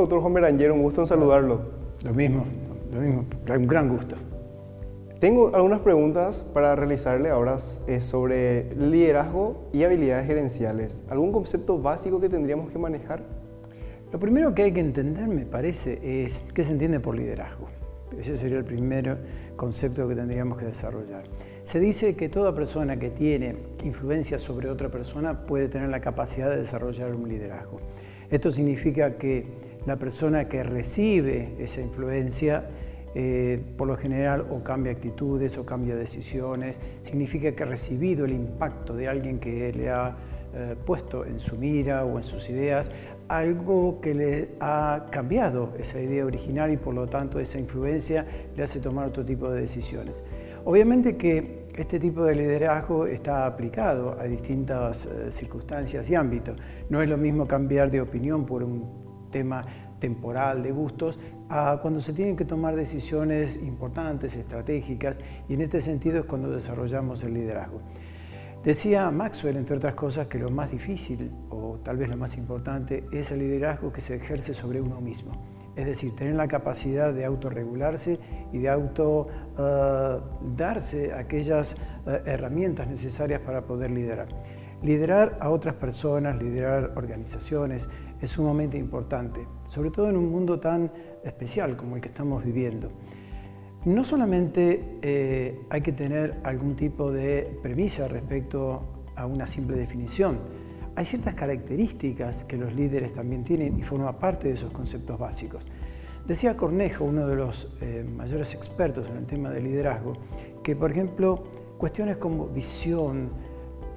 doctor Juan Beranger, un gusto en saludarlo. Lo mismo, un gran gusto. Tengo algunas preguntas para realizarle ahora sobre liderazgo y habilidades gerenciales. ¿Algún concepto básico que tendríamos que manejar? Lo primero que hay que entender, me parece, es qué se entiende por liderazgo. Ese sería el primer concepto que tendríamos que desarrollar. Se dice que toda persona que tiene influencia sobre otra persona puede tener la capacidad de desarrollar un liderazgo. Esto significa que la persona que recibe esa influencia por lo general o cambia actitudes o cambia decisiones, significa que ha recibido el impacto de alguien que le ha puesto en su mira o en sus ideas algo que le ha cambiado esa idea original y por lo tanto esa influencia le hace tomar otro tipo de decisiones. Obviamente que este tipo de liderazgo está aplicado a distintas circunstancias y ámbitos. No es lo mismo cambiar de opinión por un tema temporal de gustos a cuando se tienen que tomar decisiones importantes, estratégicas, y en este sentido es cuando desarrollamos el liderazgo. Decía Maxwell, entre otras cosas, que lo más difícil, o tal vez lo más importante, es el liderazgo que se ejerce sobre uno mismo. Es decir, tener la capacidad de autorregularse y de darse aquellas herramientas necesarias para poder liderar. Liderar a otras personas, liderar organizaciones, es sumamente importante, sobre todo en un mundo tan especial como el que estamos viviendo. No solamente hay que tener algún tipo de premisa respecto a una simple definición, hay ciertas características que los líderes también tienen y forman parte de esos conceptos básicos. Decía Cornejo, uno de los mayores expertos en el tema de liderazgo, que por ejemplo cuestiones como visión,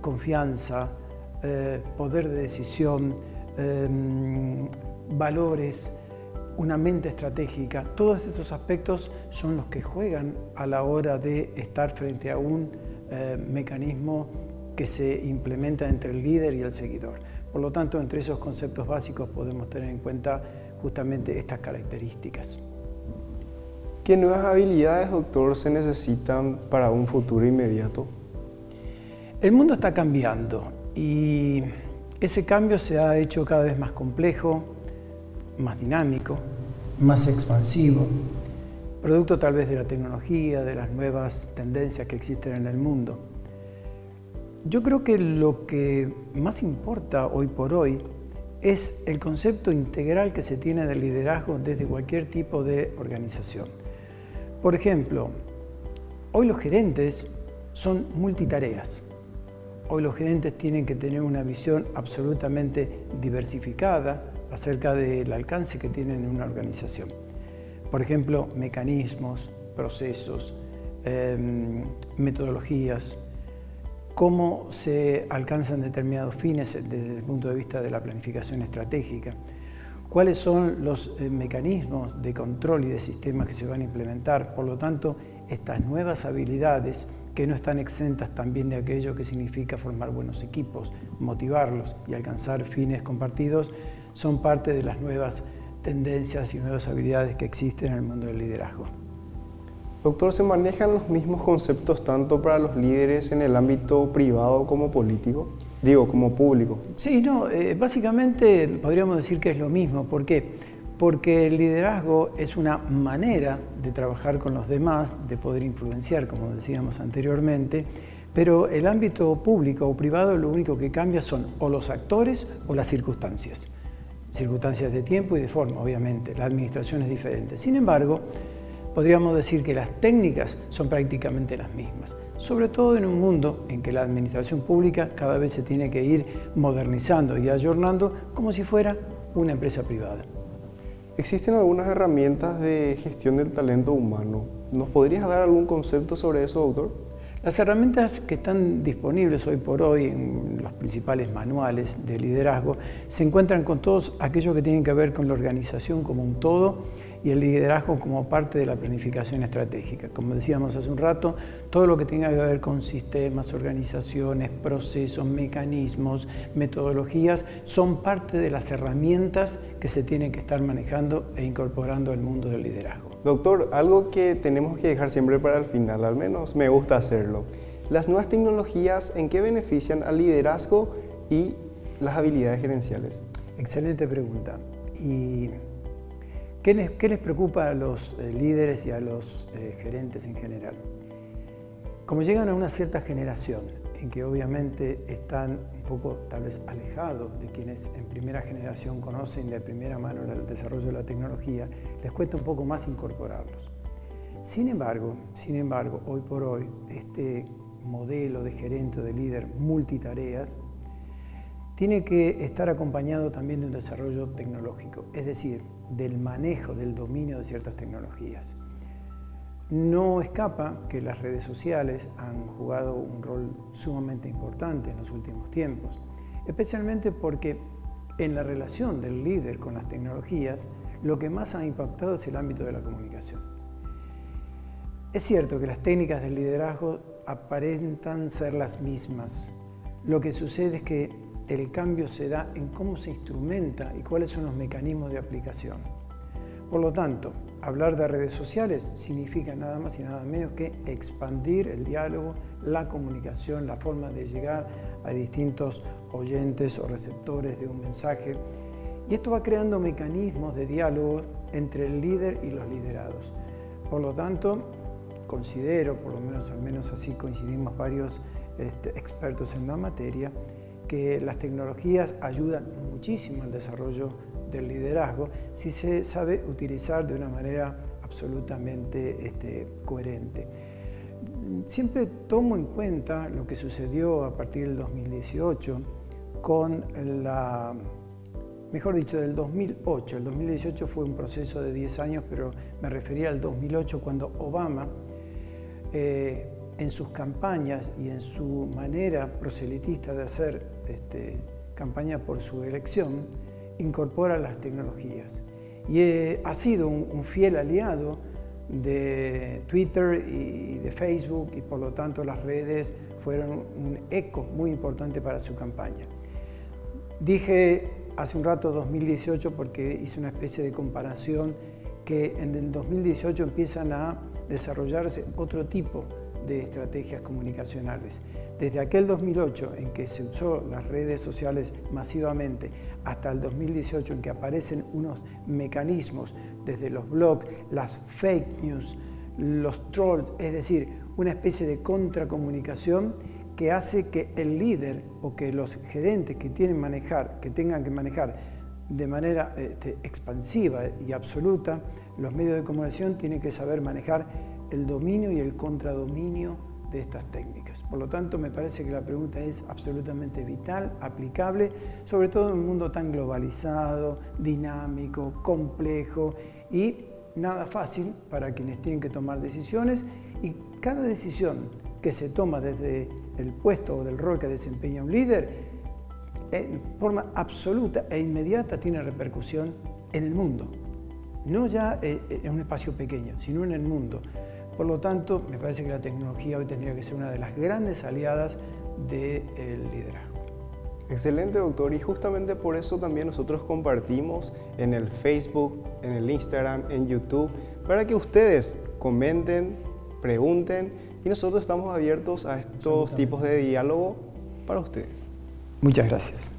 confianza, poder de decisión, valores, una mente estratégica, todos estos aspectos son los que juegan a la hora de estar frente a un mecanismo que se implementa entre el líder y el seguidor. Por lo tanto, entre esos conceptos básicos podemos tener en cuenta justamente estas características. ¿Qué nuevas habilidades, doctor, se necesitan para un futuro inmediato? El mundo está cambiando y ese cambio se ha hecho cada vez más complejo, más dinámico, más expansivo, producto tal vez de la tecnología, de las nuevas tendencias que existen en el mundo. Yo creo que lo que más importa hoy por hoy es el concepto integral que se tiene del liderazgo desde cualquier tipo de organización. Por ejemplo, hoy los gerentes son multitareas. Hoy los gerentes tienen que tener una visión absolutamente diversificada acerca del alcance que tienen en una organización. Por ejemplo, mecanismos, procesos, metodologías, cómo se alcanzan determinados fines desde el punto de vista de la planificación estratégica, cuáles son los mecanismos de control y de sistemas que se van a implementar. Por lo tanto, estas nuevas habilidades que no están exentas también de aquello que significa formar buenos equipos, motivarlos y alcanzar fines compartidos, son parte de las nuevas tendencias y nuevas habilidades que existen en el mundo del liderazgo. Doctor, ¿se manejan los mismos conceptos tanto para los líderes en el ámbito privado como político? Digo, como público. Sí, básicamente podríamos decir que es lo mismo. ¿Por qué? Porque el liderazgo es una manera de trabajar con los demás, de poder influenciar, como decíamos anteriormente, pero el ámbito público o privado lo único que cambia son o los actores o las circunstancias. Circunstancias de tiempo y de forma, obviamente. La administración es diferente. Sin embargo, podríamos decir que las técnicas son prácticamente las mismas, sobre todo en un mundo en que la administración pública cada vez se tiene que ir modernizando y ayornando como si fuera una empresa privada. Existen algunas herramientas de gestión del talento humano. ¿Nos podrías dar algún concepto sobre eso, doctor? Las herramientas que están disponibles hoy por hoy en los principales manuales de liderazgo se encuentran con todos aquellos que tienen que ver con la organización como un todo y el liderazgo como parte de la planificación estratégica. Como decíamos hace un rato, todo lo que tenga que ver con sistemas, organizaciones, procesos, mecanismos, metodologías, son parte de las herramientas que se tienen que estar manejando e incorporando al mundo del liderazgo. Doctor, algo que tenemos que dejar siempre para el final, al menos me gusta hacerlo. ¿Las nuevas tecnologías en qué benefician al liderazgo y las habilidades gerenciales? Excelente pregunta. Y ¿Qué les preocupa a los líderes y a los gerentes en general? Como llegan a una cierta generación, en que obviamente están un poco tal vez alejados de quienes en primera generación conocen de primera mano el desarrollo de la tecnología, les cuesta un poco más incorporarlos. Sin embargo, hoy por hoy, este modelo de gerente o de líder multitareas tiene que estar acompañado también de un desarrollo tecnológico, es decir, del manejo, del dominio de ciertas tecnologías. No escapa que las redes sociales han jugado un rol sumamente importante en los últimos tiempos, especialmente porque en la relación del líder con las tecnologías, lo que más ha impactado es el ámbito de la comunicación. Es cierto que las técnicas del liderazgo aparentan ser las mismas. Lo que sucede es que el cambio se da en cómo se instrumenta y cuáles son los mecanismos de aplicación. Por lo tanto, hablar de redes sociales significa nada más y nada menos que expandir el diálogo, la comunicación, la forma de llegar a distintos oyentes o receptores de un mensaje. Y esto va creando mecanismos de diálogo entre el líder y los liderados. Por lo tanto, considero, por lo menos al menos así coincidimos varios expertos en la materia, que las tecnologías ayudan muchísimo al desarrollo del liderazgo si se sabe utilizar de una manera absolutamente coherente. Siempre tomo en cuenta lo que sucedió a partir del 2018 con mejor dicho, del 2008. El 2018 fue un proceso de 10 años, pero me refería al 2008 cuando Obama, en sus campañas y en su manera proselitista de hacer campaña por su elección, incorpora las tecnologías. Y ha sido un fiel aliado de Twitter y de Facebook, y por lo tanto las redes fueron un eco muy importante para su campaña. Dije hace un rato 2018 porque hice una especie de comparación que en el 2018 empiezan a desarrollarse otro tipo de estrategias comunicacionales. Desde aquel 2008 en que se usó las redes sociales masivamente hasta el 2018 en que aparecen unos mecanismos desde los blogs, las fake news, los trolls, es decir, una especie de contracomunicación que hace que el líder o que los gerentes que tengan que manejar de manera expansiva y absoluta los medios de comunicación tienen que saber manejar el dominio y el contradominio de estas técnicas. Por lo tanto, me parece que la pregunta es absolutamente vital, aplicable, sobre todo en un mundo tan globalizado, dinámico, complejo y nada fácil para quienes tienen que tomar decisiones, y cada decisión que se toma desde el puesto o del rol que desempeña un líder, en forma absoluta e inmediata tiene repercusión en el mundo. No ya en un espacio pequeño, sino en el mundo. Por lo tanto, me parece que la tecnología hoy tendría que ser una de las grandes aliadas del liderazgo. Excelente, doctor. Y justamente por eso también nosotros compartimos en el Facebook, en el Instagram, en YouTube, para que ustedes comenten, pregunten, y nosotros estamos abiertos a estos tipos de diálogo para ustedes. Muchas gracias.